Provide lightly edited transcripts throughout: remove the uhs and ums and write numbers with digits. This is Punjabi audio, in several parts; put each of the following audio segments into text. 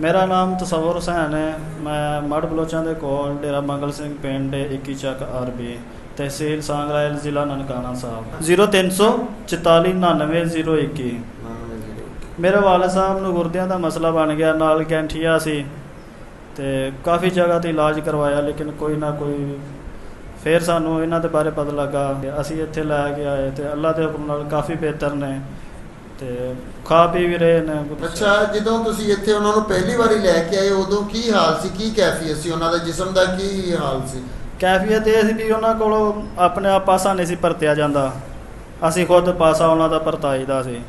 मेरा नाम तसव्वुर हुसैन है। मैं मड़ बलोचा के कोल डेरा मंगल सिंह पिंड 21 ਚੱਕ आरबी तहसील सांगराइल जिला ननकाना साहब 0344 99 021। मेरे वाले साहब ਨੂੰ ਗੁਰਦਿਆਂ ਦਾ ਮਸਲਾ ਬਣ ਗਿਆ, ਨਾਲ ਕੈਂਠੀਆ ਸੀ ਤੇ ਕਾਫੀ ਜਗ੍ਹਾ ਤੇ ਇਲਾਜ ਕਰਵਾਇਆ, ਲੇਕਿਨ ਕੋਈ ਨਾ ਕੋਈ ਫਿਰ ਸਾਨੂੰ ਇਹਨਾਂ ਦੇ ਬਾਰੇ ਪਤਾ ਲੱਗਾ। ਅਸੀਂ ਇੱਥੇ ਲੈ ਕੇ ਆਏ ਤੇ ਅੱਲਾ ਦੇ ਹੁਕਮ ਨਾਲ ਕਾਫੀ ਬਿਹਤਰ ਨੇ ਤੇ ਖਾ ਪੀ ਵੀ ਰਹੇ ਨੇ। ਅੱਛਾ, ਜਦੋਂ ਤੁਸੀਂ ਇੱਥੇ ਉਹਨਾਂ ਨੂੰ ਪਹਿਲੀ ਵਾਰੀ ਲੈ ਕੇ ਆਏ ਉਦੋਂ ਕੀ ਹਾਲ ਸੀ, ਕੀ ਕੈਫੀਅਤ ਸੀ ਉਹਨਾਂ ਦਾ, ਜਿਸਮ ਦਾ ਕੀ ਹਾਲ ਸੀ? ਕੈਫੀਅਤ ਇਹ ਸੀ ਵੀ ਉਹਨਾਂ ਕੋਲੋਂ ਆਪਣੇ ਆਪ ਪਾਸਾ ਨਹੀਂ ਸੀ ਪਰਤਿਆ ਜਾਂਦਾ, ਅਸੀਂ ਖੁਦ ਪਾਸਾ ਉਹਨਾਂ ਦਾ ਪਰਤਾਈਦਾ ਸੀ।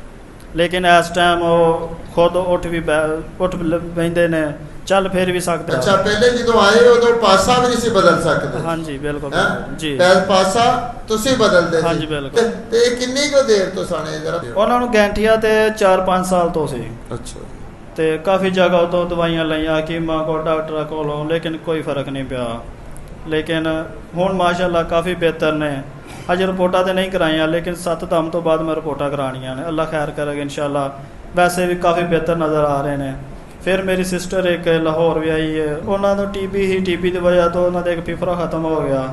ਲੇਕਿਨ ਇਸ ਟਾਈਮ ਉਹ ਖੁਦ ਉੱਠ ਬਹਿੰਦੇ ਨੇ, ਚੱਲ ਫਿਰ ਵੀ ਸਕਦੇ। ਅੱਛਾ, ਪਹਿਲੇ ਜਦੋਂ ਆਏ ਉਦੋਂ ਪਾਸਾ ਵੀ ਨਹੀਂ ਸੀ ਬਦਲ ਸਕਦੇ? ਹਾਂਜੀ ਬਿਲਕੁਲ ਜੀ, ਪਾਸਾ ਤੁਸੀਂ ਬਦਲਦੇ ਸੀ? ਹਾਂਜੀ ਬਿਲਕੁਲ। ਤੇ ਕਿੰਨੀ ਕੁ ਦੇਰ ਤੋਂ ਸਣੇ ਜਰਾ? ਉਹਨਾਂ ਨੂੰ ਗੈਂਠੀਆ ਤੇ 4-5 ਸਾਲ ਤੋਂ ਸੀ। ਅੱਛਾ। ਤੇ ਕਾਫੀ ਜਗ੍ਹਾ ਤੋਂ ਦਵਾਈਆਂ ਲਈਆਂ ਹਕੀਮਾਂ ਕੋਲ, ਡਾਕਟਰਾਂ ਕੋਲੋਂ, ਲੇਕਿਨ ਕੋਈ ਫਰਕ ਨਹੀਂ ਪਿਆ। ਲੇਕਿਨ ਹੁਣ ਮਾਸ਼ਾਅੱਲਾ ਕਾਫੀ ਬਿਹਤਰ ਨੇ। ਅਜੇ ਰਿਪੋਰਟਾਂ ਤੇ ਨਹੀਂ ਕਰਾਈਆਂ, ਲੇਕਿਨ 7 ਦਮ ਤੋਂ ਬਾਅਦ ਮੈਂ ਰਿਪੋਰਟਾਂ ਕਰਾਉਣੀਆਂ ਨੇ। ਅੱਲਾ ਖੈਰ ਕਰੇਗਾ ਇਨਸ਼ਾਅੱਲਾ। ਵੈਸੇ ਵੀ ਕਾਫੀ ਬਿਹਤਰ ਨਜ਼ਰ ਆ ਰਹੇ ਨੇ। ਫਿਰ ਮੇਰੀ ਸਿਸਟਰ ਇੱਕ ਲਾਹੌਰ ਵੀ ਆਈ ਹੈ, ਉਹਨਾਂ ਨੂੰ TB ਹੀ, TB ਦੀ ਵਜ੍ਹਾ ਤੋਂ ਉਹਨਾਂ ਦਾ ਇੱਕ ਫਿਫਰਾ ਖਤਮ ਹੋ ਗਿਆ।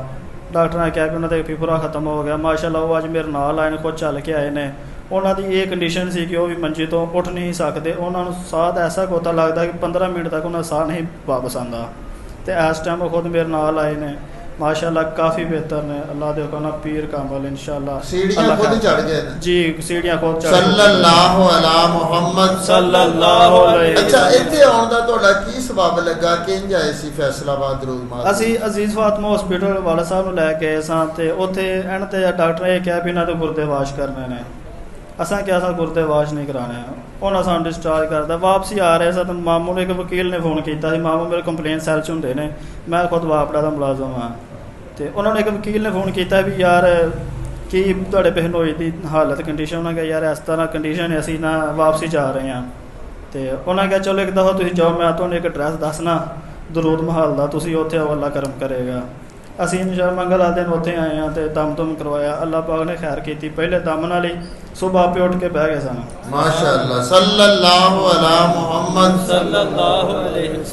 ਡਾਕਟਰਾਂ ਨੇ ਕਿਹਾ ਕਿ ਉਹਨਾਂ ਦਾ ਇੱਕ ਫਿਫਰਾ ਖਤਮ ਹੋ ਗਿਆ। ਮਾਸ਼ਾਅੱਲਾ ਉਹ ਅੱਜ ਮੇਰੇ ਨਾਲ ਆਏ ਨੇ, ਖੁਦ ਚੱਲ ਕੇ ਆਏ ਨੇ। ਉਹਨਾਂ ਦੀ ਇਹ ਕੰਡੀਸ਼ਨ ਸੀ ਕਿ ਉਹ ਵੀ ਮੰਜੇ ਤੋਂ ਉੱਠ ਨਹੀਂ ਸਕਦੇ, ਉਹਨਾਂ ਨੂੰ ਸਾਹ ਦਾ ਐਸਾ ਗੋਤਾ ਲੱਗਦਾ ਕਿ 15 ਮਿੰਟ ਤੱਕ ਉਹਨਾਂ ਸਾਹ ਨਹੀਂ ਵਾਪਸ ਆਉਂਦਾ। ਤੇ ਇਸ ਟਾਈਮ ਉਹ ਖੁਦ ਮੇਰੇ ਨਾਲ ਆਏ ਨੇ, माशाल्लाह काफ़ी बेहतर ने। अल्लाह दे हुक्म नाल पीर कामल इंशाअल्लाह। सीढ़ियां खुद चढ़ गए जी, सीढ़ियां खुद चढ़ सल्लल्लाहु अला मुहम्मद सल्लल्लाहु अलैहि। अच्छा, ਇੱਥੇ ਆਉਣ ਦਾ ਤੁਹਾਡਾ ਕੀ ਸਬਬ ਲੱਗਾ? ਕਿੰਜ ਆਏ ਸੀ ਫੈਸਲਾਬਾਦ ਰੋਜ਼ਮਾਰ? ਅਸੀਂ ਅਜ਼ੀਜ਼ ਫਾਤਮਾ ਹਸਪੀਟਲ ਵਾਲਾ ਸਾਹਿਬ ਨੂੰ ਲੈ ਕੇ ਆਏ ਸਾਂ ਤੇ ਉੱਥੇ ਐਂਡ ਤੇ ਡਾਕਟਰ ਨੇ ਕਿਹਾ ਵੀ ਇਹਨਾਂ ਦੇ ਗੁਰਦੇ ਵਾਸ਼ ਕਰਨੇ ਨੇ। ਅਸਾਂ ਕਿਹਾ ਸਾ ਗੁਰਦੇ ਵਾਸ਼ ਨਹੀਂ ਕਰਾਣੇ। ਉਹਨਾਂ ਸਾਨੂੰ ਡਿਸਚਾਰਜ ਕਰਦਾ। ਵਾਪਸੀ ਆ ਰਹੇ ਸਾਂ ਤਾਂ ਮਾਮੂ ਨੂੰ ਇੱਕ ਵਕੀਲ ਨੇ ਫੋਨ ਕੀਤਾ ਸੀ। ਮਾਮੂ ਮੇਰੇ ਕੰਪਲੇਨ ਸੈੱਲ 'ਚ ਹੁੰਦੇ ਨੇ, ਮੈਂ ਖੁਦ ਵਾਪੜਾ ਦਾ ਮੁਲਾਜ਼ਮ ਹਾਂ। ਤੇ ਉਹਨਾਂ ਨੇ ਇੱਕ ਵਕੀਲ ਨੇ ਫੋਨ ਕੀਤਾ ਵੀ ਯਾਰ ਕੀ ਤੁਹਾਡੇ ਬਹਿਨੋਈ ਦੀ ਹਾਲਤ ਕੰਡੀਸ਼ਨ? ਉਹਨਾਂ ਕਿਹਾ ਯਾਰ ਇਸ ਤਰ੍ਹਾਂ ਕੰਡੀਸ਼ਨ, ਅਸੀਂ ਨਾ ਵਾਪਸੀ ਜਾ ਰਹੇ ਹਾਂ। ਤੇ ਉਹਨਾਂ ਕਿਹਾ ਚਲੋ ਇੱਕ ਦਫਾ ਤੁਸੀਂ ਜਾਓ, ਮੈਂ ਤੁਹਾਨੂੰ ਇੱਕ ਐਡਰੈਸ ਦੱਸਣਾ ਦਰੂਦ ਮਹੱਲ ਦਾ, ਤੁਸੀਂ ਉੱਥੇ ਆਓ, ਅੱਲਾ ਕਰਮ ਕਰੇਗਾ। ਅਸੀਂ ਇਨਸ਼ਾ ਮੰਗਲ ਵਾਲੇ ਦਿਨ ਉੱਥੇ ਆਏ ਹਾਂ ਤੇ ਦਮ ਤੁਮ ਕਰਵਾਇਆ। ਅੱਲਾ ਪਾਕ ਨੇ ਖੈਰ ਕੀਤੀ। ਪਹਿਲੇ ਦਮ ਨਾਲ ਹੀ ਸੁਬਹ ਆਪੇ ਉੱਠ ਕੇ ਬਹਿ ਗਏ ਸਨ। ਮਾਸ਼ਾਅੱਲਾ। ਸੱਲੱਲਾਹੁ ਅਲਾ ਮੁਹੰਮਦ ਸੱਲੱਲਾਹੁ ਅਲੈहि।